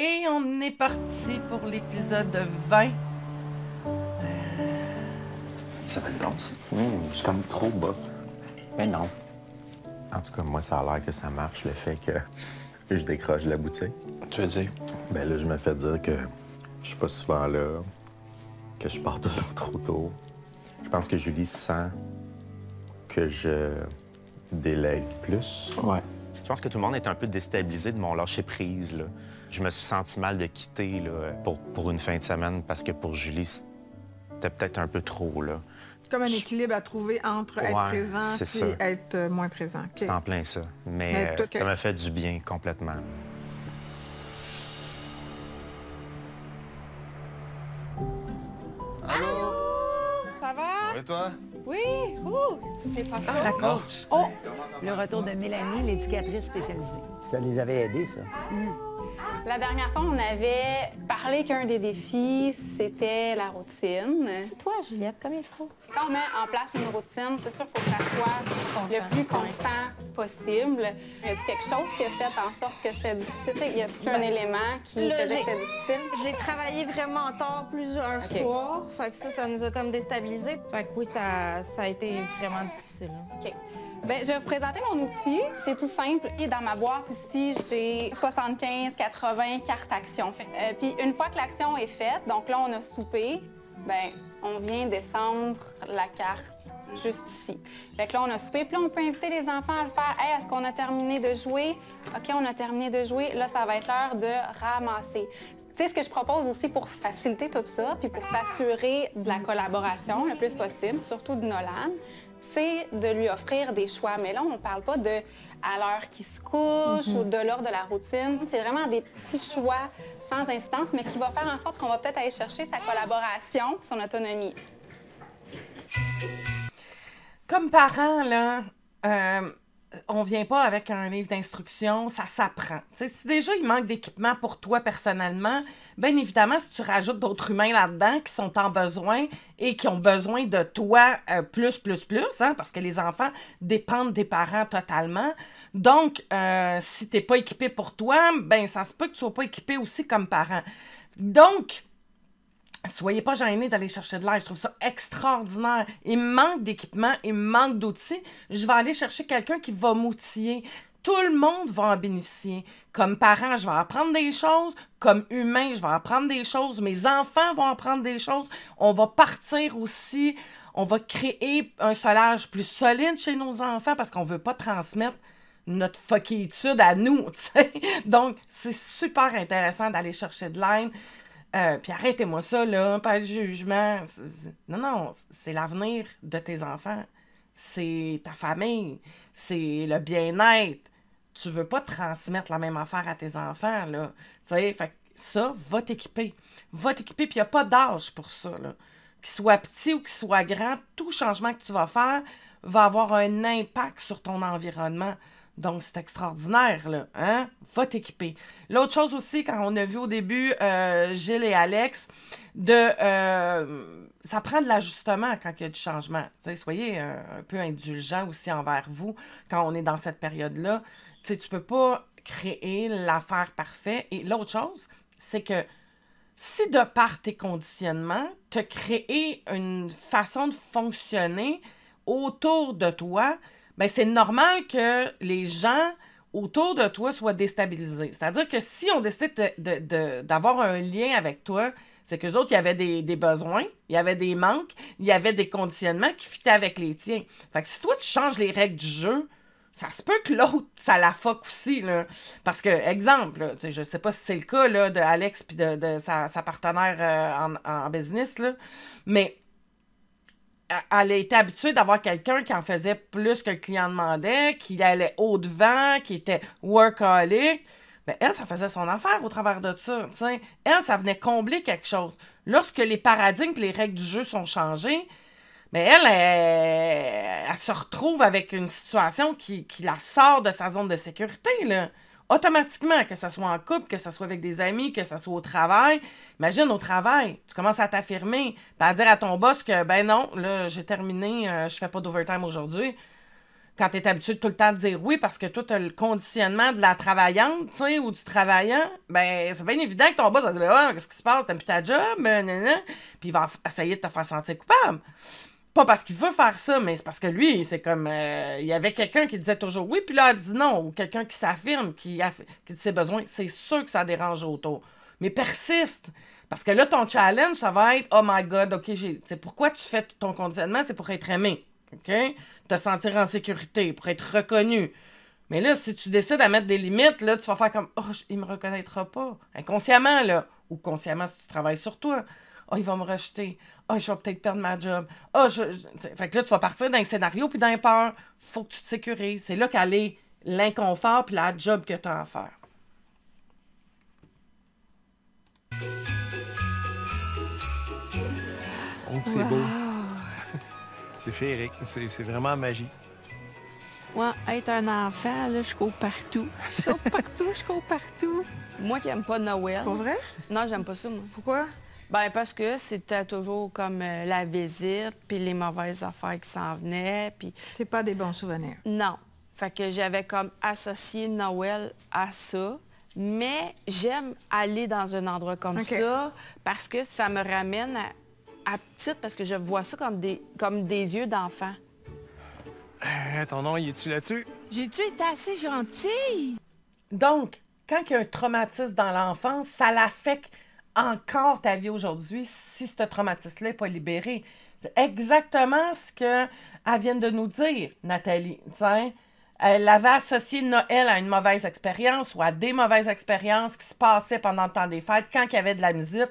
Et on est parti pour l'épisode 20. Ça va être bon, ça. Je suis comme trop bas. Mais non. En tout cas, moi, ça a l'air que ça marche, le fait que je décroche la boutique. Tu veux dire? Ben là, je me fais dire que je suis pas souvent là, que je pars toujours trop tôt. Je pense que Julie sent que je délègue plus. Ouais. Je pense que tout le monde est un peu déstabilisé de mon lâcher-prise, là. Je me suis senti mal de quitter, là, pour une fin de semaine, parce que pour Julie, c'était peut-être un peu trop, là. Comme un équilibre à trouver entre être présent et être moins présent. Okay. C'est en plein ça. Mais ça m'a fait du bien complètement. Allô? Ça va? Et toi? Oui, c'est pas Ah, d'accord. Oh! Le retour de Mélanie, l'éducatrice spécialisée. Ça les avait aidés, ça. La dernière fois, on avait parlé qu'un des défis, c'était la routine. C'est toi, Juliette, comme il faut. Quand on met en place une routine, c'est sûr qu'il faut que ça soit le plus constant possible. Y a quelque chose qui a fait en sorte que c'était difficile? Y a un élément qui faisait que c'était difficile? J'ai travaillé vraiment tard plusieurs soirs. Fait que ça nous a comme déstabilisés. Fait que oui, ça a été vraiment difficile. OK. Bien, je vais vous présenter mon outil. C'est tout simple. Et dans ma boîte ici, j'ai 75, 80 cartes actions. Puis une fois que l'action est faite, donc là, on a soupé, bien, on vient descendre la carte juste ici. Fait que là, on a soupé. Puis là, on peut inviter les enfants à le faire. Hey, est-ce qu'on a terminé de jouer? OK, on a terminé de jouer. Là, ça va être l'heure de ramasser. Tu sais, ce que je propose aussi pour faciliter tout ça, puis pour s'assurer de la collaboration le plus possible, surtout de Nolan, c'est de lui offrir des choix. Mais là, on ne parle pas de à l'heure qu'il se couche ou de l'heure de la routine. C'est vraiment des petits choix sans incidence, mais qui va faire en sorte qu'on va peut-être aller chercher sa collaboration et son autonomie. Comme parent, là, on vient pas avec un livre d'instruction, ça s'apprend. Tu sais, si déjà il manque d'équipement pour toi personnellement, bien évidemment, si tu rajoutes d'autres humains là-dedans qui sont en besoin et qui ont besoin de toi plus, hein, parce que les enfants dépendent des parents totalement. Donc, si t'es pas équipé pour toi, ben ça se peut que tu sois pas équipé aussi comme parent. Donc, soyez pas gênés d'aller chercher de l'aide. Je trouve ça extraordinaire. Il me manque d'équipement, il me manque d'outils. Je vais aller chercher quelqu'un qui va m'outiller. Tout le monde va en bénéficier. Comme parent, je vais apprendre des choses. Comme humain, je vais apprendre des choses. Mes enfants vont apprendre des choses. On va partir aussi. On va créer un solage plus solide chez nos enfants parce qu'on veut pas transmettre notre fuckitude à nous, tu sais. Donc, c'est super intéressant d'aller chercher de l'aide. Puis arrêtez-moi ça, là, pas de jugement. Non, c'est l'avenir de tes enfants. C'est ta famille. C'est le bien-être. Tu veux pas transmettre la même affaire à tes enfants, là. Tu sais, fait que ça, va t'équiper. Va t'équiper, puis il n'y a pas d'âge pour ça, là. Qu'il soit petit ou qu'il soit grand, tout changement que tu vas faire va avoir un impact sur ton environnement. Donc, c'est extraordinaire, là. Hein? Va t'équiper. L'autre chose aussi, quand on a vu au début Gilles et Alex, ça prend de l'ajustement quand il y a du changement. T'sais, soyez un peu indulgents aussi envers vous quand on est dans cette période-là. T'sais, tu peux pas créer l'affaire parfaite. Et l'autre chose, c'est que si de par tes conditionnements, tu as créé une façon de fonctionner autour de toi, bien, c'est normal que les gens autour de toi soient déstabilisés. C'est-à-dire que si on décide d'avoir un lien avec toi, c'est qu'eux autres, il y avait des besoins, il y avait des manques, il y avait des conditionnements qui fitaient avec les tiens. Fait que si toi, tu changes les règles du jeu, ça se peut que l'autre, ça la fuck aussi, là. Parce que, exemple, là, je sais pas si c'est le cas là, de Alex puis de sa partenaire en business, là, mais elle a été habituée d'avoir quelqu'un qui en faisait plus que le client demandait, qui allait au-devant, qui était workaholic. Bien, elle, ça faisait son affaire au travers de ça. T'sais. Elle, ça venait combler quelque chose. Lorsque les paradigmes et les règles du jeu sont changées, bien, elle se retrouve avec une situation qui la sort de sa zone de sécurité, là. Automatiquement, que ce soit en couple, que ce soit avec des amis, que ce soit au travail. Imagine, au travail, tu commences à t'affirmer, puis à dire à ton boss que, ben non, là, j'ai terminé, je fais pas d'overtime aujourd'hui. quand tu es habitué de tout le temps de dire oui, parce que toi, tu as le conditionnement de la travaillante, tu sais, ou du travaillant, ben c'est bien évident que ton boss va dire, ben ouais, qu'est-ce qui se passe, t'as plus ta job, nanana, puis il va essayer de te faire sentir coupable. Pas parce qu'il veut faire ça, mais c'est parce que lui, c'est comme, il y avait quelqu'un qui disait toujours oui, puis là, elle dit non, ou quelqu'un qui s'affirme, qui dit ses besoins, c'est sûr que ça dérange autour. Mais persiste. Parce que là, ton challenge, ça va être, oh my God, OK, pourquoi tu fais ton conditionnement? C'est pour être aimé, OK? Te sentir en sécurité, pour être reconnu. Mais là, si tu décides à mettre des limites, là, tu vas faire comme, oh, il me reconnaîtra pas. Inconsciemment, là. Ou consciemment, si tu travailles sur toi. Oh, il va me rejeter. Oh, je vais peut-être perdre ma job. Oh, Fait que là, tu vas partir d'un scénario puis d'un peur. Faut que tu te sécurises. C'est là qu'elle est l'inconfort puis la job que tu as à faire. Oh, c'est beau. C'est féerique. C'est vraiment magie. Ouais, être un enfant, là, je cours partout. Je saute partout, je cours partout. Moi qui n'aime pas Noël. Pour vrai? Non, j'aime pas ça, moi. Pourquoi? Ben parce que c'était toujours comme la visite, puis les mauvaises affaires qui s'en venaient, puis... C'est pas des bons souvenirs. Non. Fait que j'avais comme associé Noël à ça. Mais j'aime aller dans un endroit comme ça parce que ça me ramène à petite, parce que je vois ça comme des yeux d'enfant. Ton nom, y est-tu là-dessus? J'ai-tu été assez gentille? Donc, quand il y a un traumatisme dans l'enfance, ça l'affecte encore ta vie aujourd'hui si ce traumatisme-là n'est pas libéré. C'est exactement ce qu'elle vient de nous dire, Nathalie. T'sais, elle avait associé Noël à une mauvaise expérience ou à des mauvaises expériences qui se passaient pendant le temps des fêtes, quand il y avait de la visite.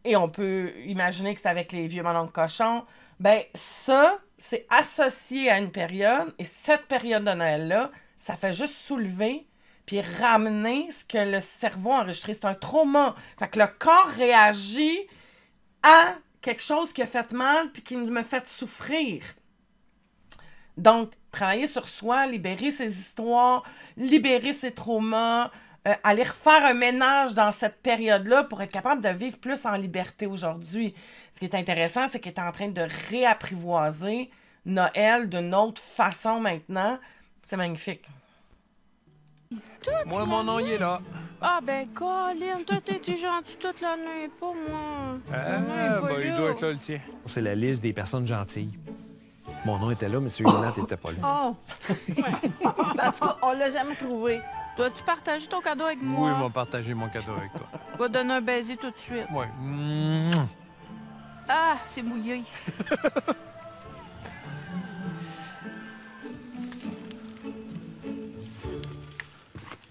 Et on peut imaginer que c'était avec les vieux melons de cochon. Ben ça, c'est associé à une période. Et cette période de Noël-là, ça fait juste soulever puis ramener ce que le cerveau a enregistré. C'est un trauma. Fait que le corps réagit à quelque chose qui a fait mal puis qui me fait souffrir. Donc, travailler sur soi, libérer ses histoires, libérer ses traumas, aller refaire un ménage dans cette période-là pour être capable de vivre plus en liberté aujourd'hui. Ce qui est intéressant, c'est qu'elle est en train de réapprivoiser Noël d'une autre façon maintenant. C'est magnifique. Moi, mon nom, il est là. Ah, ben, Colin, toi, t'es gentil toute l'année, pas moi. Il doit être là, le tien. C'est la liste des personnes gentilles. Mon nom était là, mais celui de Nat n'était pas là. Oh! En tout cas, on l'a jamais trouvé. Dois-tu partager ton cadeau avec moi? Oui, il va partager mon cadeau avec toi. On va te donner un baiser tout de suite. Oui. Ah, c'est mouillé.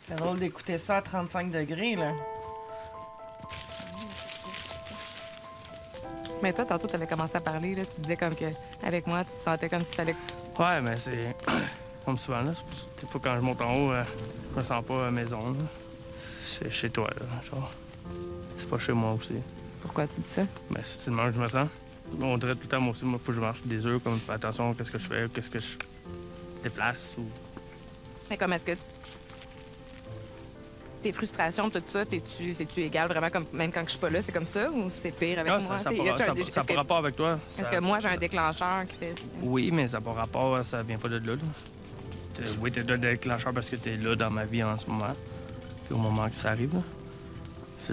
C'est drôle d'écouter ça à 35 degrés, là. Mais toi, tantôt, tu avais commencé à parler, là. Tu disais comme que avec moi, tu te sentais comme s'il fallait que... Ouais, mais c'est... Comme souvent, là. Des fois, quand je monte en haut, je me sens pas à maison, là. C'est chez toi, là, genre. C'est pas chez moi aussi. Pourquoi tu dis ça? Ben, c'est le même que je me sens. On dirait tout le temps, moi aussi, il faut que je marche des œufs, comme, fais attention, qu'est-ce que je fais, qu'est-ce que je déplace, ou... Mais comme est-ce que... Tes frustrations, tout ça, c'est-tu égal vraiment comme même quand je suis pas là, c'est comme ça ou c'est pire avec moi? Ça n'a pas rapport avec toi. Est-ce que moi, j'ai un déclencheur qui fait ça? Oui, mais ça n'a pas rapport, ça vient pas de là. Oui, t'es un déclencheur parce que t'es là dans ma vie en ce moment. Puis au moment que ça arrive, là.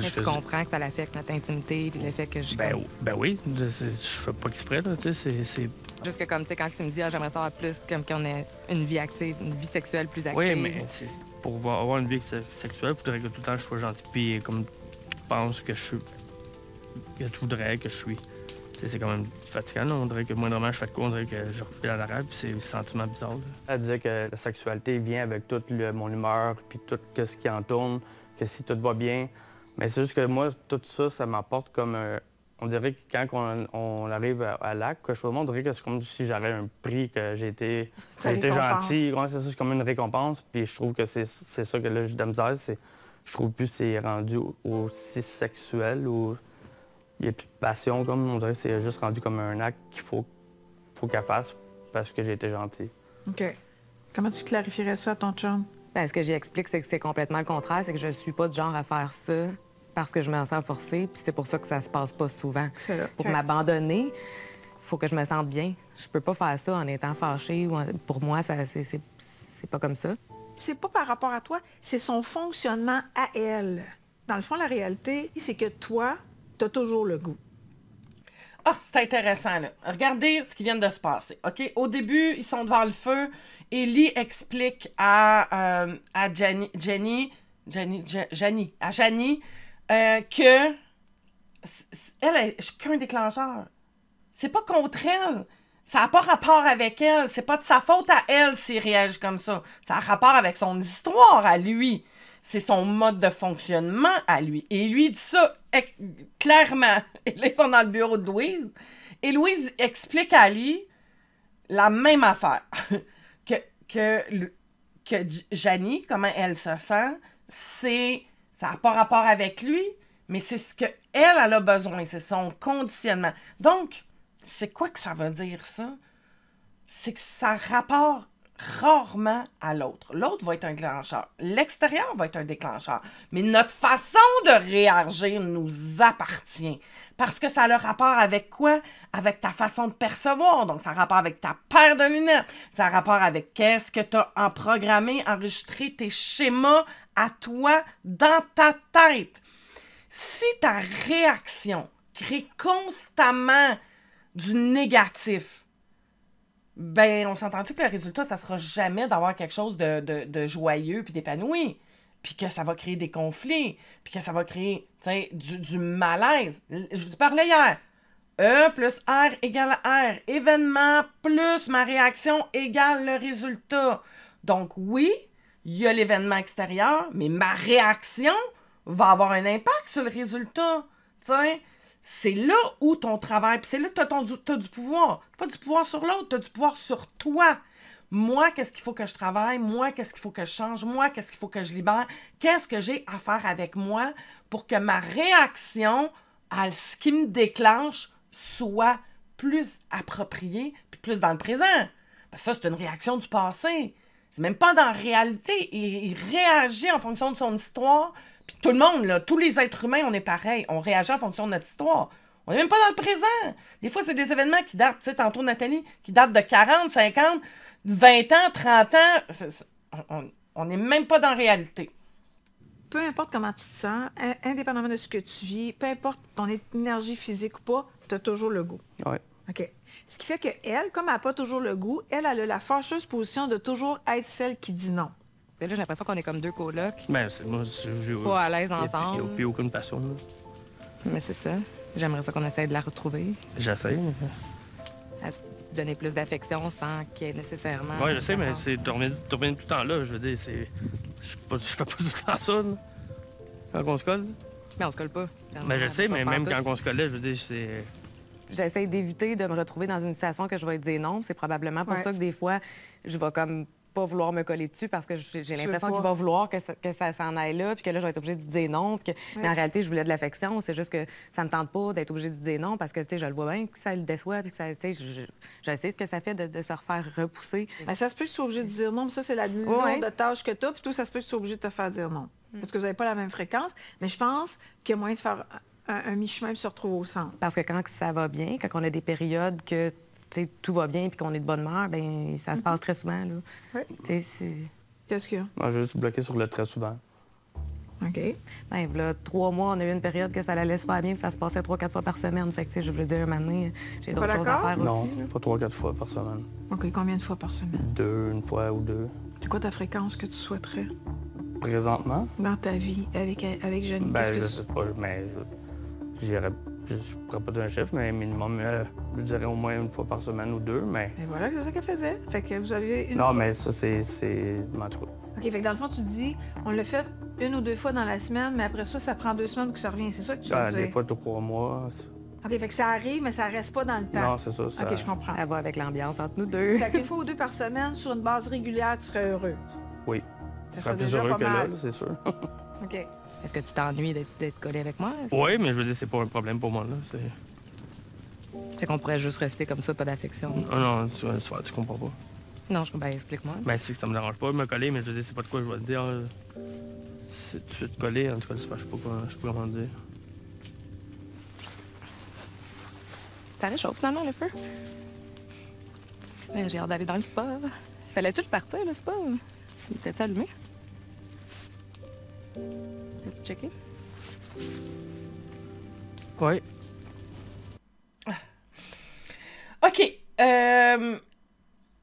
Tu comprends que ça l'affecte notre intimité puis le fait que je... Ben oui, je fais pas exprès, là, tu sais, c'est... Juste que comme, tu sais, quand tu me dis, j'aimerais savoir plus, comme qu'on ait une vie active, une vie sexuelle plus active. Oui, mais pour avoir une vie sexuelle, il faudrait que tout le temps je sois gentil. Puis comme tu penses que je suis... que tu voudrais que je suis. C'est quand même fatigant, là. On dirait que moindrement je fais de quoi, on dirait que je repile en arrière, puis c'est un sentiment bizarre, là. Elle disait que la sexualité vient avec toute mon humeur, puis tout ce qui en tourne, que si tout va bien. Mais c'est juste que moi, tout ça, ça m'apporte comme... on dirait que quand on arrive à l'acte, que je fais, on dirait que c'est comme si j'avais un prix, que j'ai été gentil. Ouais, c'est ça, c'est comme une récompense. Puis je trouve que c'est ça que là, j'ai de la misère. Je trouve plus que c'est rendu aussi sexuel ou il n'y a plus de passion, comme on dirait que c'est juste rendu comme un acte qu'il faut qu'elle fasse parce que j'ai été gentil. OK. Comment tu clarifierais ça à ton chum? Ben, ce que j'explique, c'est que c'est complètement le contraire. C'est que je suis pas du genre à faire ça parce que je me sens forcée, puis c'est pour ça que ça se passe pas souvent. Pour m'abandonner, faut que je me sente bien. Je peux pas faire ça en étant fâchée. Pour moi, c'est pas comme ça. C'est pas par rapport à toi, c'est son fonctionnement à elle. Dans le fond, la réalité, c'est que toi, t'as toujours le goût. Ah, c'est intéressant, là. Regardez ce qui vient de se passer, OK? Au début, ils sont devant le feu. Ellie explique à Janie que elle est qu'un déclencheur. C'est pas contre elle. Ça n'a pas rapport avec elle. C'est pas de sa faute à elle s'il réagit comme ça. Ça a rapport avec son histoire à lui. C'est son mode de fonctionnement à lui. Et lui dit ça clairement. Et là, ils sont dans le bureau de Louise. Et Louise explique à Ali la même affaire. que Janie, comment elle se sent, ça n'a pas rapport avec lui, mais c'est ce qu'elle a besoin. C'est son conditionnement. Donc, c'est quoi que ça veut dire, ça? C'est que ça rapporte rarement à l'autre. L'autre va être un déclencheur. L'extérieur va être un déclencheur. Mais notre façon de réagir nous appartient. Parce que ça a le rapport avec quoi? Avec ta façon de percevoir. Donc, ça a rapport avec ta paire de lunettes. Ça a rapport avec qu'est-ce que tu as programmé, enregistré tes schémas à toi dans ta tête. Si ta réaction crée constamment du négatif, ben, on s'entend-tu que le résultat, ça sera jamais d'avoir quelque chose de joyeux puis d'épanoui, puis que ça va créer des conflits, puis que ça va créer, tu sais, du malaise. Je vous parlais hier. E plus R égale R. Événement plus ma réaction égale le résultat. Donc oui, il y a l'événement extérieur, mais ma réaction va avoir un impact sur le résultat. Tu sais, c'est là où ton travail, puis c'est là que t'as du pouvoir. Pas du pouvoir sur l'autre, t'as du pouvoir sur toi. Moi, qu'est-ce qu'il faut que je travaille? Moi, qu'est-ce qu'il faut que je change? Moi, qu'est-ce qu'il faut que je libère? Qu'est-ce que j'ai à faire avec moi pour que ma réaction à ce qui me déclenche soit plus appropriée puis plus dans le présent? Parce que ça, c'est une réaction du passé. C'est même pas dans la réalité. Il réagit en fonction de son histoire. Puis tout le monde, là, tous les êtres humains, on est pareil. On réagit en fonction de notre histoire. On n'est même pas dans le présent. Des fois, c'est des événements qui datent, tu sais, tantôt Nathalie, qui datent de 40, 50, 20 ans, 30 ans. On n'est même pas dans la réalité. Peu importe comment tu te sens, indépendamment de ce que tu vis, peu importe ton énergie physique ou pas, tu as toujours le goût. Oui. OK. Ce qui fait qu'elle, comme elle n'a pas toujours le goût, elle a la fâcheuse position de toujours être celle qui dit non. Et là, j'ai l'impression qu'on est comme deux colocs. Ben, moi, j'ai pas à l'aise ensemble. Il n'y a aucune passion. Là. Mais c'est ça. J'aimerais ça qu'on essaie de la retrouver. J'essaie. À se donner plus d'affection sans qu'il y ait nécessairement... Oui, je sais, mais c'est de revenir tout le temps là. Je veux dire, c'est... Je fais pas tout le temps ça, là. Quand on se colle. Mais on se colle pas. Mais je sais, mais même quand on se collait, je veux dire, c'est... J'essaie d'éviter de me retrouver dans une situation que je vais dire non. C'est probablement pour ça que des fois, je vais comme pas vouloir me coller dessus parce que j'ai l'impression qu'il va vouloir que ça s'en aille là, puis que là, je vais être obligée de dire non. Mais en réalité, je voulais de l'affection. C'est juste que ça me tente pas d'être obligée de dire non parce que, tu sais, je le vois bien que ça le déçoit, puis que ça, tu sais, je sais ce que ça fait de se refaire repousser. Mais ça se peut que tu sois obligé de dire non, mais ça, c'est la nombre de tâches que tu as, puis toi, ça se peut que tu sois obligé de te faire dire non. Parce que vous n'avez pas la même fréquence. Mais je pense qu'il y a moyen de faire un mi-chemin et se retrouver au centre. Parce que quand ça va bien, quand on a des périodes que tout va bien puis qu'on est de bonne humeur, bien, ça se passe très souvent. Là. Oui. Qu'est-ce qu'il y a? Moi, je suis bloqué sur le très souvent. OK. Bien, là, 3 mois, on a eu une période que ça allait super bien, puis ça se passait 3-4 fois par semaine. Fait que, je veux dire, un moment donné, j'ai d'autres choses à faire aussi. Non, pas 3-4 fois par semaine. OK, combien de fois par semaine? 2, une fois ou 2. C'est quoi ta fréquence que tu souhaiterais? Présentement? Dans ta vie, avec Jenny? Ben, je sais pas, mais je pourrais pas donner un chiffre, mais minimum, je dirais au moins une fois par semaine ou 2, mais... Et voilà, c'est ça qu'elle faisait. Fait que vous avez une fois. Non, mais ça, c'est... En tout cas. OK, fait que dans le fond, tu dis, on l'a fait 1 ou 2 fois dans la semaine, mais après ça, ça prend 2 semaines pour que ça revienne. C'est ça que tu veux dire? Des fois, 3 mois. OK, fait que ça arrive, mais ça reste pas dans le temps. Non, c'est ça. OK, je comprends. Ça va avec l'ambiance entre nous deux. Fait qu'une fois ou 2 par semaine, sur une base régulière, tu serais heureuse? Oui. Ça serait plus heureux que là, c'est sûr. OK. Est-ce que tu t'ennuies d'être collé avec moi? Oui, mais je veux dire, c'est pas un problème pour moi, là. Fait qu'on pourrait juste rester comme ça, pas d'affection. Non, tu comprends pas. Non, ben explique-moi. Ben, si ça me dérange pas de me coller, mais je veux dire, c'est pas de quoi je vais te dire. Si tu veux te coller, en tout cas, je sais pas comment dire. Ça réchauffe finalement, le feu. J'ai hâte d'aller dans le spa. Fallait-tu le partir, le spa? Il était allumé? T'as-tu checké? Oui. OK.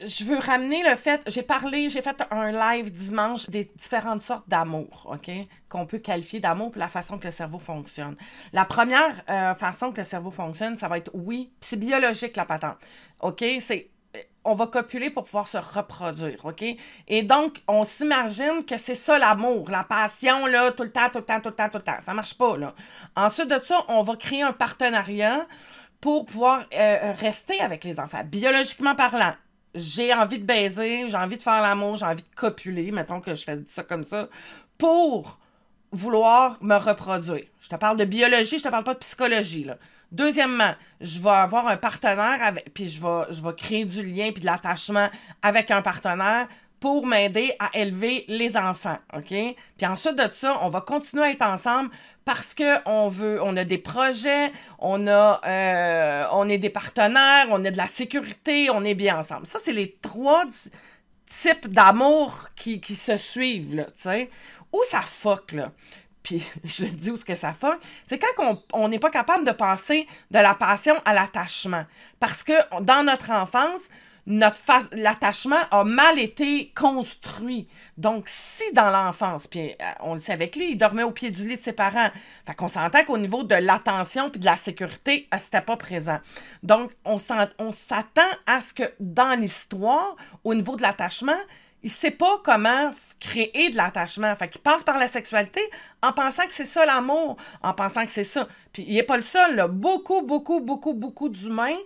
Je veux ramener le fait... J'ai fait un live dimanche des différentes sortes d'amour, OK? Qu'on peut qualifier d'amour pour la façon que le cerveau fonctionne. La première façon que le cerveau fonctionne, ça va être oui, puis c'est biologique, la patente. OK? On va copuler pour pouvoir se reproduire, OK? Et donc, on s'imagine que c'est ça l'amour, la passion, là, tout le temps. Ça marche pas, là. Ensuite de ça, on va créer un partenariat pour pouvoir rester avec les enfants. Biologiquement parlant, j'ai envie de baiser, j'ai envie de faire l'amour, j'ai envie de copuler, mettons que je fais ça comme ça, pour vouloir me reproduire. Je te parle de biologie, je te parle pas de psychologie, là. Deuxièmement, je vais avoir un partenaire, puis je vais créer du lien puis de l'attachement avec un partenaire pour m'aider à élever les enfants, OK? Puis ensuite de ça, on va continuer à être ensemble parce on a des projets, on est des partenaires, on a de la sécurité, on est bien ensemble. Ça, c'est les 3 types d'amour qui se suivent, là, tu sais. Où ça fuck, là? Puis je le dis où est-ce que ça fuck, c'est quand on n'est pas capable de passer de la passion à l'attachement. Parce que dans notre enfance, l'attachement a mal été construit. Donc, si dans l'enfance, puis on le sait avec lui, il dormait au pied du lit de ses parents. Fait qu'on s'entend qu'au niveau de l'attention puis de la sécurité, c'était pas présent. Donc, on s'attend à ce que dans l'histoire, au niveau de l'attachement, il sait pas comment créer de l'attachement. Fait qu'il passe par la sexualité en pensant que c'est ça l'amour, en pensant que c'est ça. Puis il est pas le seul, là. Beaucoup d'humains,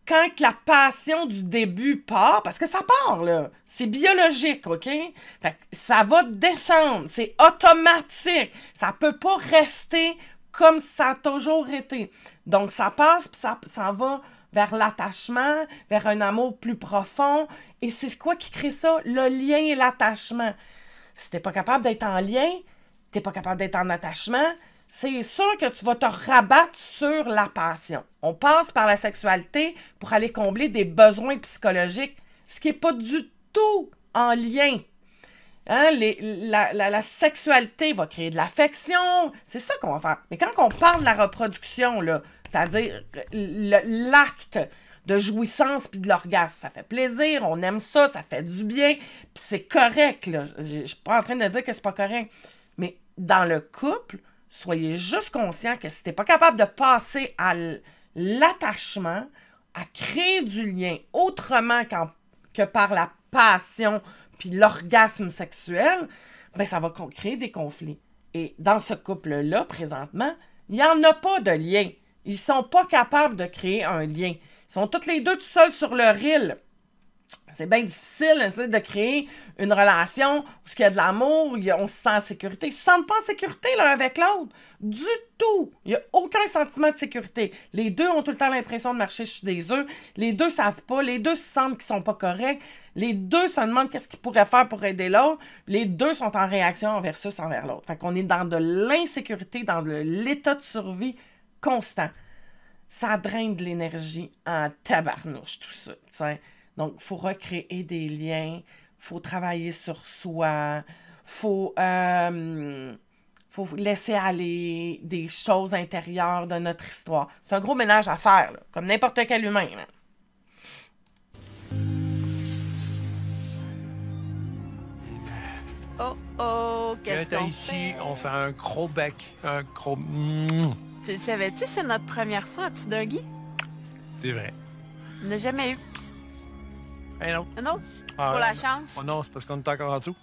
quand la passion du début part, parce que ça part, là, c'est biologique, OK? Fait que ça va descendre, c'est automatique. Ça peut pas rester comme ça a toujours été. Donc, ça passe, puis ça va vers l'attachement, vers un amour plus profond. Et c'est quoi qui crée ça? Le lien et l'attachement. Si t'es pas capable d'être en lien, t'es pas capable d'être en attachement, c'est sûr que tu vas te rabattre sur la passion. On passe par la sexualité pour aller combler des besoins psychologiques, ce qui n'est pas du tout en lien. Hein? La sexualité va créer de l'affection, c'est ça qu'on va faire. Mais quand on parle de la reproduction, là, c'est-à-dire l'acte de jouissance puis de l'orgasme, ça fait plaisir, on aime ça, ça fait du bien, puis c'est correct, là. Je suis pas en train de dire que c'est pas correct. Mais dans le couple, soyez juste conscient que si t'es pas capable de passer à l'attachement, à créer du lien autrement que par la passion puis l'orgasme sexuel, ben ça va créer des conflits. Et dans ce couple-là, présentement, il n'y en a pas de lien. Ils sont pas capables de créer un lien. Ils sont tous les deux tout seuls sur leur île. C'est bien difficile d'essayer de créer une relation où il y a de l'amour, on se sent en sécurité. Ils ne se sentent pas en sécurité l'un avec l'autre. Du tout. Il n'y a aucun sentiment de sécurité. Les deux ont tout le temps l'impression de marcher sur des œufs. Les deux ne savent pas. Les deux se sentent qu'ils ne sont pas corrects. Les deux se demandent qu'est-ce qu'ils pourraient faire pour aider l'autre. Les deux sont en réaction versus envers l'autre. Fait qu'on est dans de l'insécurité, dans l'état de survie constant. Ça draine de l'énergie en tabarnouche, tout ça, t'sais. Donc, il faut recréer des liens, il faut travailler sur soi, il faut laisser aller des choses intérieures de notre histoire. C'est un gros ménage à faire, là, comme n'importe quel humain. Là. Oh, qu'est-ce qu'on ici, fait? on fait un gros bec, un gros... Tu le savais-tu, c'est notre première fois en dessous d'un gui? C'est vrai. On n'a jamais eu. Eh non. Non? Ah, Pour la chance? Oh non, c'est parce qu'on est encore en dessous.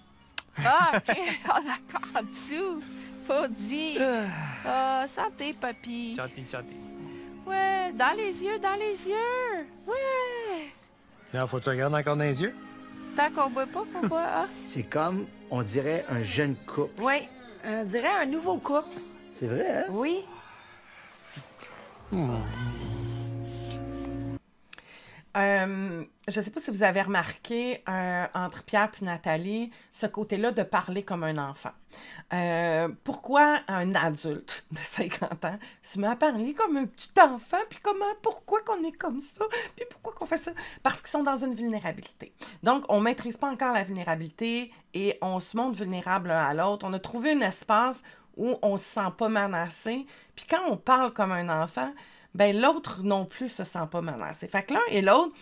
Ah, OK. On est encore en dessous. Faut dire. Ah, santé, papy. Santé. Ouais, dans les yeux. Ouais. Là, faut que tu regardes encore dans les yeux. Tant qu'on boit pas, qu'on boit. Ah. C'est comme, on dirait, un jeune couple. Oui, on dirait un nouveau couple. C'est vrai, hein? Oui. je ne sais pas si vous avez remarqué entre Pierre et Nathalie, ce côté-là de parler comme un enfant. Pourquoi un adulte de 50 ans se met à parler comme un petit enfant, puis pourquoi qu'on est comme ça, puis pourquoi qu'on fait ça? Parce qu'ils sont dans une vulnérabilité. Donc, on ne maîtrise pas encore la vulnérabilité et on se montre vulnérable l'un à l'autre. On a trouvé un espace où on ne se sent pas menacé. Puis quand on parle comme un enfant, ben l'autre non plus se sent pas menacé. Fait que l'un et l'autre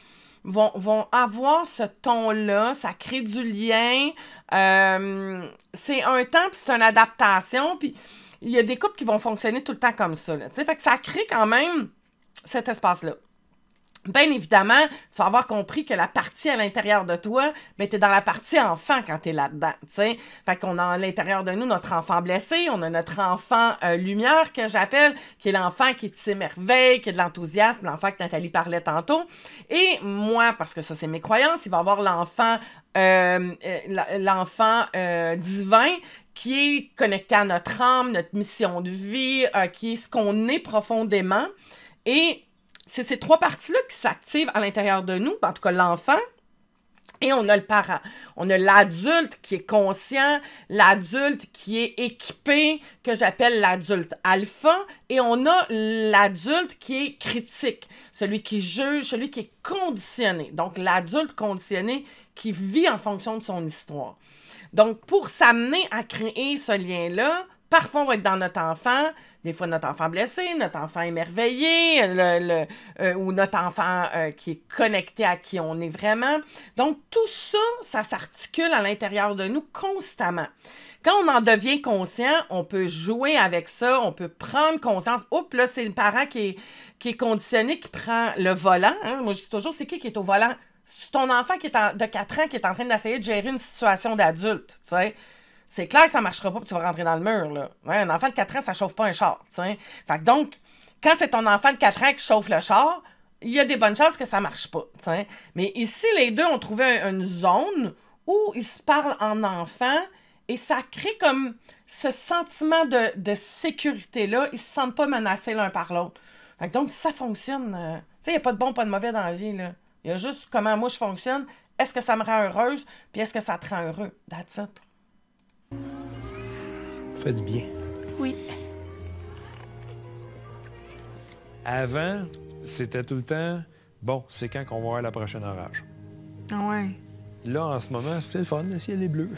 vont avoir ce ton-là, ça crée du lien. C'est un temps, puis c'est une adaptation, puis il y a des couples qui vont fonctionner tout le temps comme ça. Là, fait que ça crée quand même cet espace-là. Bien évidemment, tu vas avoir compris que la partie à l'intérieur de toi, ben, t'es dans la partie enfant quand t'es là-dedans, t'sais. Fait qu'on a à l'intérieur de nous notre enfant blessé, on a notre enfant lumière que j'appelle, qui est l'enfant qui s'émerveille, qui a de l'enthousiasme, l'enfant que Nathalie parlait tantôt. Et moi, parce que ça c'est mes croyances, il va y avoir l'enfant divin qui est connecté à notre âme, notre mission de vie, qui est ce qu'on est profondément. Et c'est ces trois parties-là qui s'activent à l'intérieur de nous, en tout cas l'enfant, et on a le parent. On a l'adulte qui est conscient, l'adulte qui est équipé, que j'appelle l'adulte alpha, et on a l'adulte qui est critique, celui qui juge, celui qui est conditionné. Donc l'adulte conditionné qui vit en fonction de son histoire. Donc pour s'amener à créer ce lien-là, parfois on va être dans notre enfant, des fois notre enfant blessé, notre enfant émerveillé, ou notre enfant qui est connecté à qui on est vraiment. Donc tout ça, ça s'articule à l'intérieur de nous constamment. Quand on en devient conscient, on peut jouer avec ça, on peut prendre conscience. Oups, là c'est le parent qui est conditionné, qui prend le volant. Hein? Moi je dis toujours, c'est qui est au volant? C'est ton enfant de 4 ans qui est en train d'essayer de gérer une situation d'adulte, tu sais. C'est clair que ça ne marchera pas et tu vas rentrer dans le mur, là. Ouais, un enfant de 4 ans, ça ne chauffe pas un char, t'sais. Fait que donc, quand c'est ton enfant de 4 ans qui chauffe le char, il y a des bonnes chances que ça ne marche pas, t'sais. Mais ici, les deux ont trouvé une zone où ils se parlent en enfant et ça crée comme ce sentiment de sécurité-là. Ils ne se sentent pas menacés l'un par l'autre. Fait que donc, si ça fonctionne, tu sais, il n'y a pas de bon, pas de mauvais dans la vie, là. Il y a juste comment moi je fonctionne. Est-ce que ça me rend heureuse? Puis est-ce que ça te rend heureux? That's it. Fait du bien. Oui. Avant, c'était tout le temps, bon, c'est quand qu'on va avoir la prochaine orage. Ah ouais. Là, en ce moment, c'est le fun, le ciel est bleu.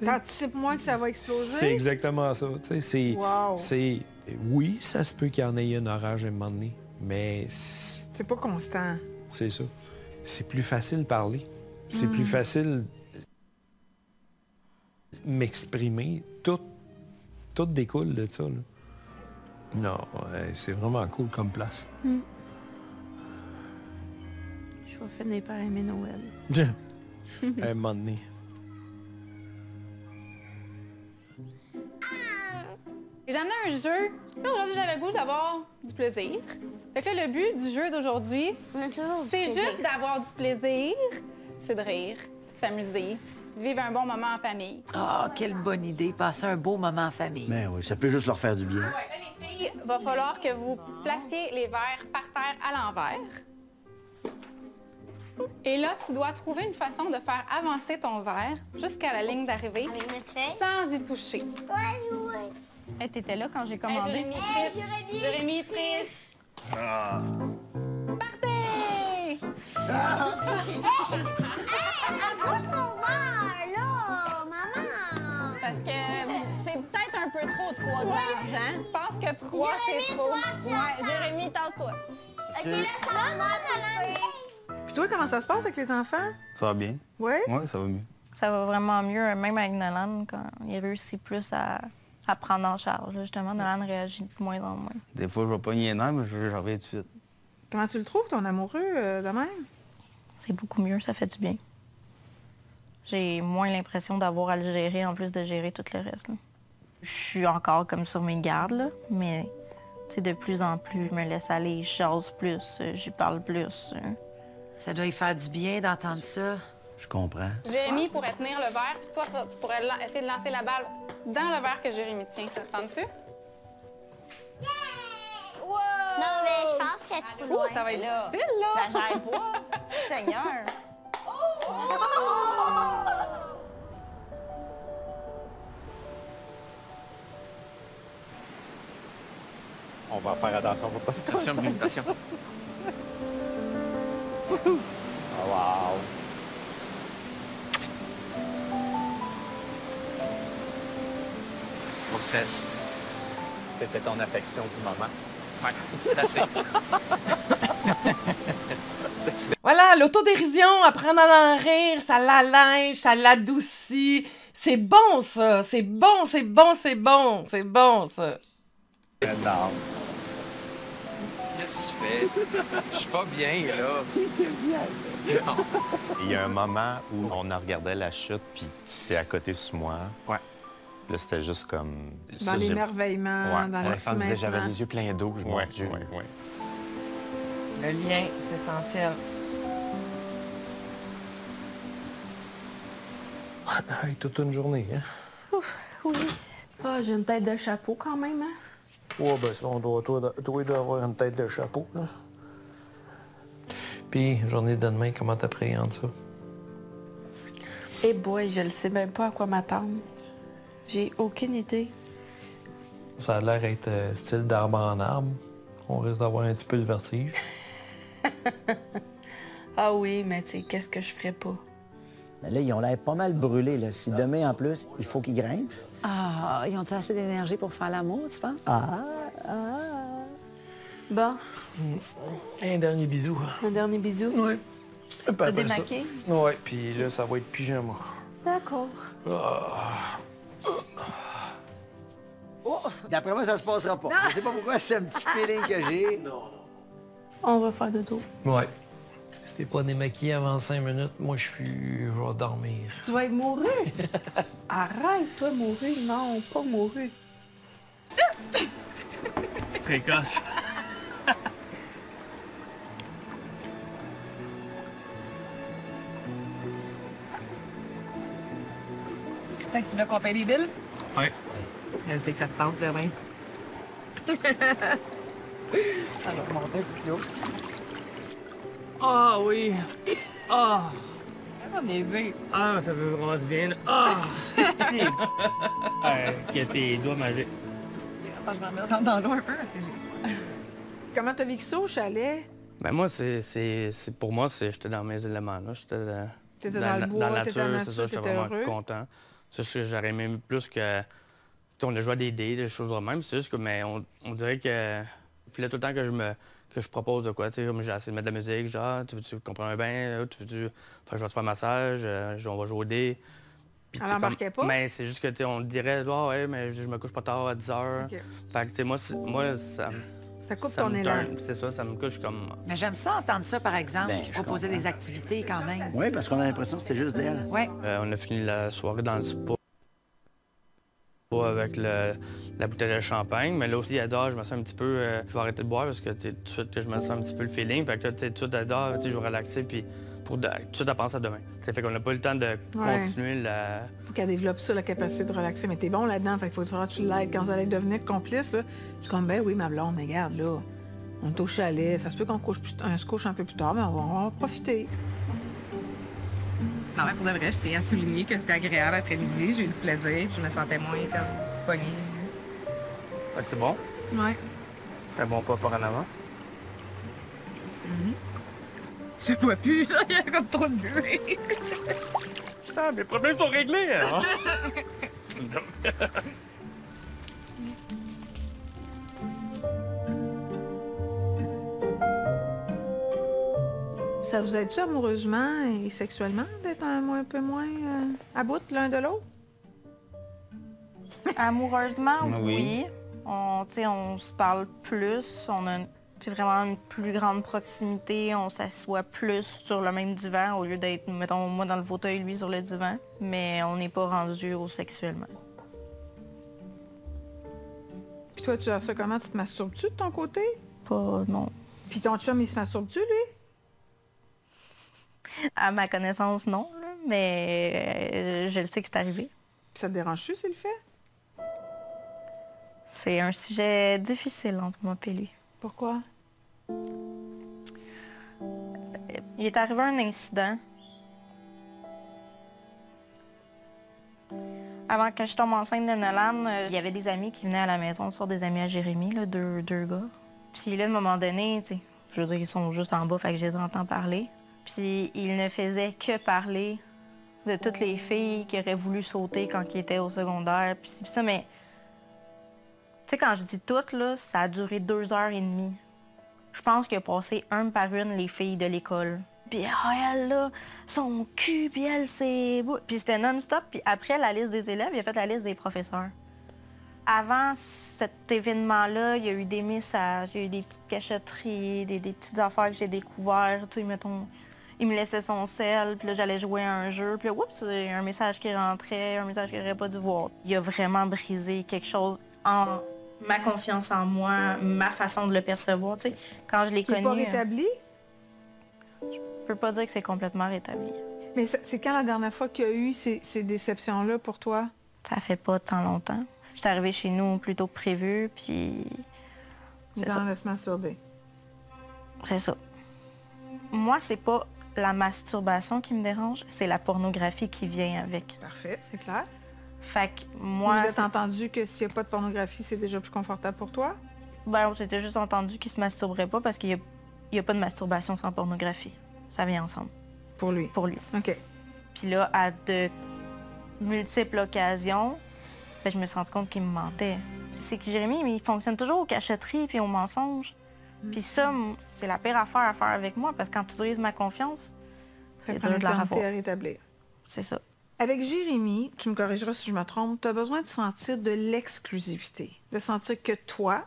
T'anticipes moins que ça va exploser? C'est exactement ça. Wow. Oui, ça se peut qu'il y en ait un orage à un moment donné, mais... C'est pas constant. C'est ça. C'est plus facile de parler. C'est plus facile m'exprimer. Tout découle de ça, là. Non, c'est vraiment cool comme place. Je vais finir par aimer Noël. À un moment donné. J'ai amené un jeu. Là, aujourd'hui, j'avais le goût d'avoir du plaisir. Fait que là, le but du jeu d'aujourd'hui, c'est juste d'avoir du plaisir. C'est de rire, de s'amuser, vivre un bon moment en famille. Ah, quelle bonne idée, passer un beau moment en famille. Ben oui, ça peut juste leur faire du bien. Ouais, là, les filles, va falloir que vous placiez les verres par terre à l'envers. Et là, tu dois trouver une façon de faire avancer ton verre jusqu'à la ligne d'arrivée sans y toucher. Hey, t'étais là quand j'ai commandé. Jérémy triche. Jérémy triche. Partez! Parce que c'est peut-être un peu trop 3 glanges, hein? Je pense que 3, c'est trop. Ouais, Jérémy, tasse-toi. Puis toi, comment ça se passe avec les enfants? Ça va bien. Oui? Oui, ça va mieux. Ça va vraiment mieux, même avec Nolan, quand il réussit plus à prendre en charge. Là, justement, Nolan réagit de moins en moins. Des fois, je vais pogner les nerfs, mais je reviens tout de suite. Comment tu le trouves, ton amoureux, de même? C'est beaucoup mieux, ça fait du bien. J'ai moins l'impression d'avoir à le gérer en plus de gérer tout le reste. Là. Je suis encore comme sur mes gardes, là, mais de plus en plus, je me laisse aller, je jase plus, j'y parle plus. Ça doit y faire du bien d'entendre ça. Je comprends. Jérémy pourrait tenir le verre, puis toi, tu pourrais essayer de lancer la balle dans le verre que Jérémy tient. Ça te tente dessus? Non, mais je pense qu'elle est trop loin. Ça va être là. difficile, là. Ça gère pas. Seigneur. On va faire attention, on va pas se casser. Attention. Oh, wow! On se laisse. C'était ton affection du moment. Ouais, c'est assez. Voilà, l'autodérision, apprendre à en rire, ça l'allège, ça l'adoucit. C'est bon, ça. C'est bon, c'est bon, c'est bon. C'est bon, ça. Énorme. Qu'est-ce que tu fais? Je suis pas bien, là. Il y a un moment où on a regardé la chute, puis tu t'es à côté sur moi. Ouais. Là, c'était juste comme... Dans l'émerveillement, Ouais. dans Ouais, le ça me disait, j'avais cimentement. les yeux pleins d'eau. Mon Dieu. Ouais. Le lien, c'est essentiel. Hey, toute une journée, hein? Oui. Ah, j'ai une tête de chapeau quand même, hein? Ouais, ben ça, on doit, toi, il doit avoir une tête de chapeau, là. Puis, journée de demain, comment t'appréhendes ça? Eh boy, je le sais même pas à quoi m'attendre. J'ai aucune idée. Ça a l'air d'être style d'arbre en arbre. On risque d'avoir un petit peu le vertige. Ah oui, mais tu sais, qu'est-ce que je ferais pas? Mais là, ils ont l'air pas mal brûlés. Là. Si demain, en plus, il faut qu'ils grimpent. Ah, ils ont assez d'énergie pour faire l'amour, tu penses? Bon, Un dernier bisou. un dernier bisou. Oui. Pas démaqué? Oui, puis là, ça va être pyjama. D'accord. D'après moi, ça se passera pas. Je sais pas pourquoi, c'est un petit feeling que j'ai. On va faire dodo. Ouais. Si t'es pas démaquillé avant 5 minutes, moi, je vais dormir. Tu vas être mouru? Arrête, toi, mouru. Non, pas mouru. Précoce. Fait que tu veux qu'on paye les billes? Oui. Je sais que ça te tente, là, même. Alors, monter un peu plus haut. Ah oui. Ah. On est vu. Ah, ça fait vraiment du bien. Ah. Que tes doigts magiques. Je vais me remettre dans l'eau un peu parce que j'ai... Comment t'as vécu ça au chalet? Ben moi, c'est pour moi, j'étais dans mes éléments, là. J'étais T'étais dans le bois, dans la t'étais dans la nature, c'est ça, nature, j'étais t'étais vraiment heureux. content. Ça, j'aurais aimé plus que... Tu sais, on a joué à des dés, des choses de même. C'est juste que, mais on dirait que... Il fallait tout le temps que je propose de quoi, tu sais, comme j'ai essayé de mettre de la musique, genre, tu veux-tu comprendre un bain, tu veux-tu... Enfin, je vais te faire un massage, on va jouer au dés. Puis, Elle tu sais, embarquait pas? Mais c'est juste que, tu sais, on dirait, ah ouais, mais je me couche pas tard à 10 heures. OK. Fait que, tu sais, moi, ça... Ça coupe ça ton me élan. turn. C'est ça, ça me couche comme... Mais j'aime ça entendre ça, par exemple, Ben, qui je proposait comprends. des activités quand même. Oui, parce qu'on a l'impression que c'était juste d'elle. Oui. On a fini la soirée dans le spa avec la bouteille de champagne, mais là aussi, à dehors, je me sens un petit peu... je vais arrêter de boire parce que tu sais, tout de suite, que je me sens un petit peu le feeling. Fait que là, tu sais, tout de suite, à dehors, tu sais, je vais relaxer, puis tout de suite à penser à demain. Ça fait qu'on n'a pas eu le temps de continuer la... Faut qu'elle développe ça, la capacité de relaxer. Mais t'es bon là-dedans, fait qu'il faut que tu l'aides. Quand vous allez devenir complice, là, je suis comme, ben oui, ma blonde, mais regarde, là, on est au chalet. Ça se peut qu'on se couche un peu plus tard, mais on va profiter. Non, mais pour de vrai, je tiens à souligner que c'était agréable après-midi. J'ai eu du plaisir, puis je me sentais moins comme pognée. Fait que c'est bon. Ouais. Un bon pas par en avant. Je te vois plus, là, il y a comme trop de buée. Putain, mes problèmes sont réglés, hein? Ça vous aide-tu amoureusement et sexuellement d'être un peu moins à bout l'un de l'autre? Amoureusement, Oui. oui. On se parle plus, on a vraiment une plus grande proximité, on s'assoit plus sur le même divan au lieu d'être, mettons, moi dans le fauteuil, lui sur le divan, mais on n'est pas rendu au sexuellement. Puis toi, tu gères ça comment? Tu te masturbes-tu de ton côté? Pas, non. Puis ton chum, il se masturbe-tu, lui? À ma connaissance, non, là, mais je le sais que c'est arrivé. Puis ça te dérange-tu s'il le fait? C'est un sujet difficile entre moi et lui. Pourquoi? Il est arrivé un incident. Avant que je tombe enceinte de Nolan, il y avait des amis qui venaient à la maison, soit des amis à Jérémy, là, deux gars. Puis là, à un moment donné, tu sais, je veux dire, ils sont juste en bas, fait que je les entends parler. Puis ils ne faisaient que parler de toutes les filles qui auraient voulu sauter quand ils étaient au secondaire. Puis ça, mais... Tu sais, quand je dis toutes, là, ça a duré 2h30. Je pense qu'il a passé une par une les filles de l'école. Puis elle, là, son cul, puis elle, c'est... Puis c'était non-stop. Puis après la liste des élèves, il a fait la liste des professeurs. Avant cet événement-là, il y a eu des messages, il y a eu des petites cachotteries, des petites affaires que j'ai découvertes. Tu sais, mettons, il me laissait son sel, puis là, j'allais jouer à un jeu. Puis là, oups, il y a un message qui rentrait, un message qu'il n'aurait pas dû voir. Il a vraiment brisé quelque chose en ma confiance en moi, ma façon de le percevoir. Tu sais, quand je l'ai connu... C'est pas rétabli? Je peux pas dire que c'est complètement rétabli. Mais c'est quand la dernière fois qu'il y a eu ces déceptions-là pour toi? Ça fait pas tant longtemps. J'étais arrivée chez nous plus tôt que prévu, puis... C'est ça. De se masturber. C'est ça. Moi, c'est pas la masturbation qui me dérange, c'est la pornographie qui vient avec. Parfait, c'est clair. Fait que moi... Vous êtes entendu que s'il n'y a pas de pornographie, c'est déjà plus confortable pour toi? Ben, on s'était juste entendu qu'il se masturberait pas parce qu'il y a pas de masturbation sans pornographie. Ça vient ensemble. Pour lui? Pour lui. OK. Puis là, à de multiples occasions, ben, je me suis rendu compte qu'il me mentait. C'est que Jérémy, il fonctionne toujours aux cachotteries puis aux mensonges. Puis ça, c'est la pire affaire à faire avec moi parce que quand tu brises ma confiance, c'est dur de la revoir. À rétablir. C'est ça. Avec Jérémy, tu me corrigeras si je me trompe, tu as besoin de sentir de l'exclusivité. De sentir que toi,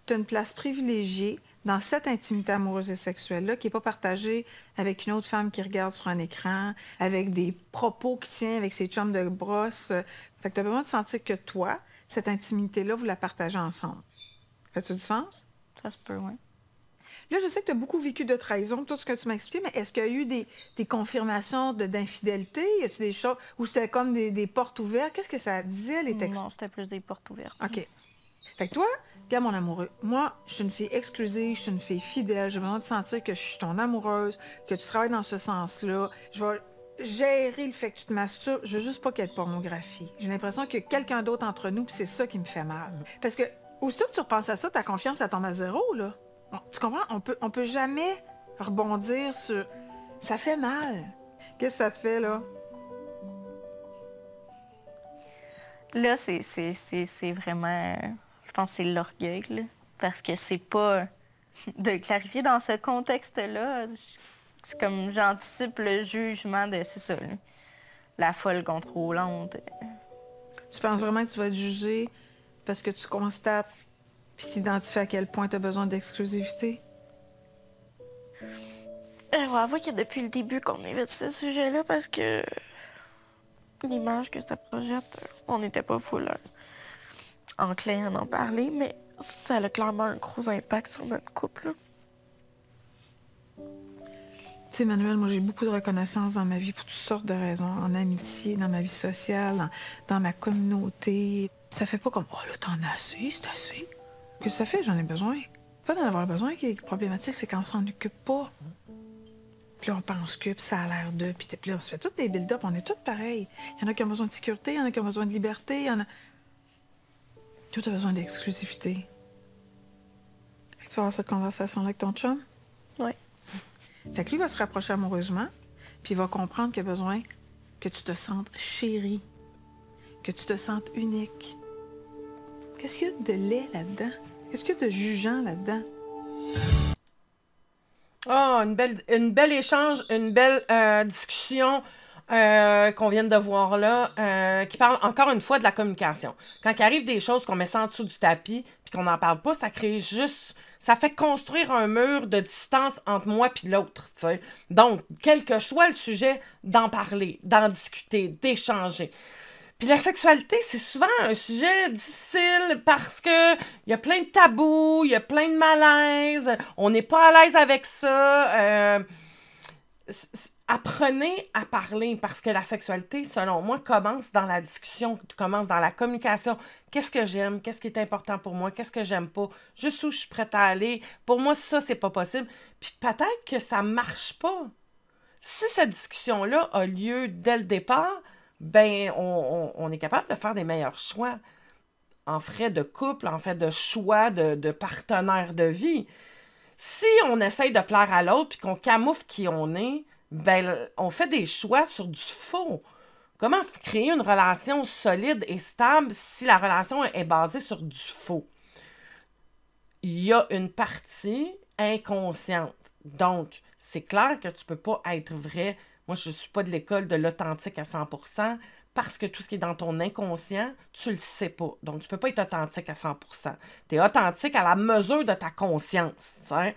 tu as une place privilégiée dans cette intimité amoureuse et sexuelle-là qui n'est pas partagée avec une autre femme qui regarde sur un écran, avec des propos qui tiennent avec ses chums de brosse. Fait que tu as besoin de sentir que toi, cette intimité-là, vous la partagez ensemble. Fait-tu du sens? Ça se peut, oui. Là, je sais que tu as beaucoup vécu de trahison, tout ce que tu m'as expliqué, mais est-ce qu'il y a eu des confirmations d'infidélité? Y a-t-il des choses où c'était comme des portes ouvertes? Qu'est-ce que ça disait, les textes? Non, c'était plus des portes ouvertes. OK. Fait que toi, regarde mon amoureux, moi, je suis une fille exclusive, je suis une fille fidèle, j'ai besoin de sentir que je suis ton amoureuse, que tu travailles dans ce sens-là. Je vais gérer le fait que tu te masturbes, je veux juste pas qu'il y ait de pornographie. J'ai l'impression qu'il y a quelqu'un d'autre entre nous, puis c'est ça qui me fait mal. Parce que, aussitôt que tu repenses à ça, ta confiance, elle tombe à zéro, là. Bon, tu comprends? On peut jamais rebondir sur... Ça fait mal. Qu'est-ce que ça te fait, là? Là, c'est vraiment... Je pense que c'est l'orgueil, là. Parce que c'est pas... De clarifier dans ce contexte-là, c'est comme j'anticipe le jugement de... C'est ça, là. La folle contrôlante. Tu penses vraiment que tu vas être jugé parce que tu constates puis t'identifies à quel point tu as besoin d'exclusivité? Je vais avouer que depuis le début qu'on évite ce sujet-là parce que l'image que ça projette, on n'était pas full enclin à en parler, mais ça a clairement un gros impact sur notre couple. Tu sais, Manuel, moi, j'ai beaucoup de reconnaissance dans ma vie pour toutes sortes de raisons. En amitié, dans ma vie sociale, dans ma communauté. Ça fait pas comme, oh là, t'en as assez, c'est assez. Qu'est-ce que ça fait? J'en ai besoin. Pas d'en avoir besoin qui est problématique, c'est quand on s'en occupe pas. Puis là, on pense que, puis ça a l'air de, puis là, on se fait tous des build-up, on est tous pareils. Il y en a qui ont besoin de sécurité, il y en a qui ont besoin de liberté, il y en a... Tout a besoin d'exclusivité. Fait que tu vas avoir cette conversation-là avec ton chum? Oui. Fait que lui va se rapprocher amoureusement, puis il va comprendre qu'il a besoin que tu te sentes chérie, que tu te sentes unique. Qu'est-ce qu'il y a de laid là-dedans? Qu'est-ce qu'il y a de jugeant là-dedans? Oh, une belle échange, une belle discussion qu'on vient de voir là, qui parle encore une fois de la communication. Quand il arrive des choses qu'on met ça en dessous du tapis, puis qu'on n'en parle pas, ça crée juste... Ça fait construire un mur de distance entre moi et l'autre, tu sais. Donc, quel que soit le sujet, d'en parler, d'en discuter, d'échanger. Puis la sexualité, c'est souvent un sujet difficile parce que il y a plein de tabous, il y a plein de malaises, on n'est pas à l'aise avec ça. apprenez à parler parce que la sexualité, selon moi, commence dans la discussion, commence dans la communication. Qu'est-ce que j'aime? Qu'est-ce qui est important pour moi? Qu'est-ce que j'aime pas? Juste où je suis prête à aller? Pour moi, ça, c'est pas possible. Puis peut-être que ça marche pas. Si cette discussion-là a lieu dès le départ, ben on est capable de faire des meilleurs choix en frais de couple, en fait de choix de partenaire de vie. Si on essaye de plaire à l'autre puis qu'on camoufle qui on est, ben on fait des choix sur du faux. Comment créer une relation solide et stable si la relation est basée sur du faux? Il y a une partie inconsciente. Donc, c'est clair que tu peux pas être vrai. Moi, je ne suis pas de l'école de l'authentique à 100% parce que tout ce qui est dans ton inconscient, tu le sais pas. Donc, tu peux pas être authentique à 100%. Tu es authentique à la mesure de ta conscience, tu sais.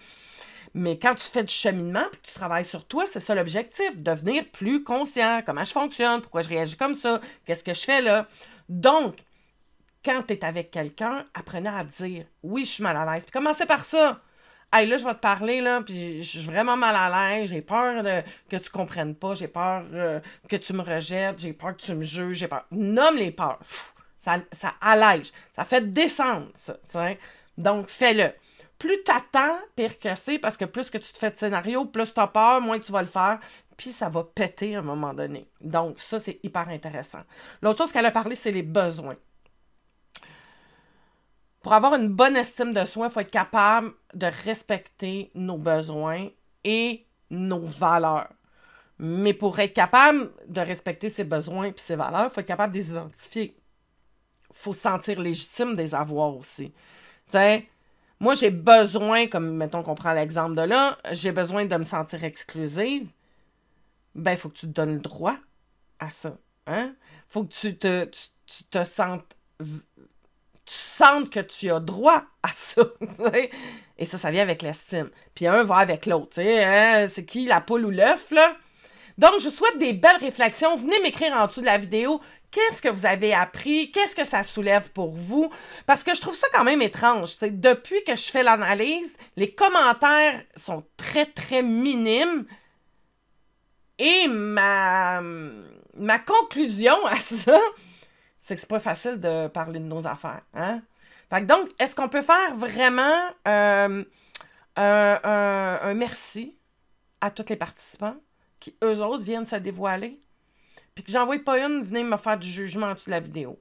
Mais quand tu fais du cheminement et que tu travailles sur toi, c'est ça l'objectif, devenir plus conscient. Comment je fonctionne, pourquoi je réagis comme ça, qu'est-ce que je fais là. Donc, quand tu es avec quelqu'un, apprenez à dire « Oui, je suis mal à l'aise ». Puis commencez par ça. Hey, là, je vais te parler, là, puis je suis vraiment mal à l'aise, j'ai peur que tu comprennes pas, j'ai peur que tu me rejettes, j'ai peur que tu me juges, j'ai peur. Nomme les peurs. Ça allège. Ça fait descendre, ça, tu sais. Donc, fais-le. Plus t'attends, pire que c'est, parce que plus que tu te fais de scénario, plus t'as peur, moins que tu vas le faire, puis ça va péter à un moment donné. Donc, ça, c'est hyper intéressant. L'autre chose qu'elle a parlé, c'est les besoins. Pour avoir une bonne estime de soi, il faut être capable de respecter nos besoins et nos valeurs. Mais pour être capable de respecter ses besoins et ses valeurs, il faut être capable de les identifier. Il faut se sentir légitime de les avoir aussi. Tu sais, moi, j'ai besoin, comme mettons qu'on prend l'exemple de là, j'ai besoin de me sentir exclusive. Ben, il faut que tu te donnes le droit à ça. Hein? Faut que tu te sentes... Tu sens que tu as droit à ça, t'sais. Et ça vient avec l'estime. Puis un va avec l'autre, hein? C'est qui, la poule ou l'œuf, là? Donc, je vous souhaite des belles réflexions. Venez m'écrire en dessous de la vidéo. Qu'est-ce que vous avez appris? Qu'est-ce que ça soulève pour vous? Parce que je trouve ça quand même étrange, t'sais. Depuis que je fais l'analyse, les commentaires sont très, très minimes. Et ma conclusion à ça... c'est que c'est pas facile de parler de nos affaires. Hein? Fait que donc, est-ce qu'on peut faire vraiment un merci à tous les participants qui, eux autres, viennent se dévoiler? Puis que j'en vois pas une venir me faire du jugement en dessous de la vidéo.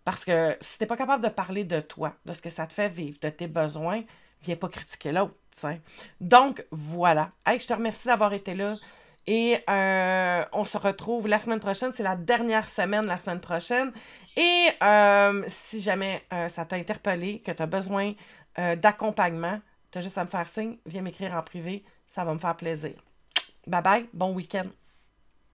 Parce que si t'es pas capable de parler de toi, de ce que ça te fait vivre, de tes besoins, viens pas critiquer l'autre. T'sais. Donc, voilà. Hey, je te remercie d'avoir été là. Et on se retrouve la semaine prochaine. C'est la dernière semaine la semaine prochaine. Et si jamais ça t'a interpellé, que tu as besoin d'accompagnement, tu as juste à me faire signe. Viens m'écrire en privé. Ça va me faire plaisir. Bye bye. Bon week-end.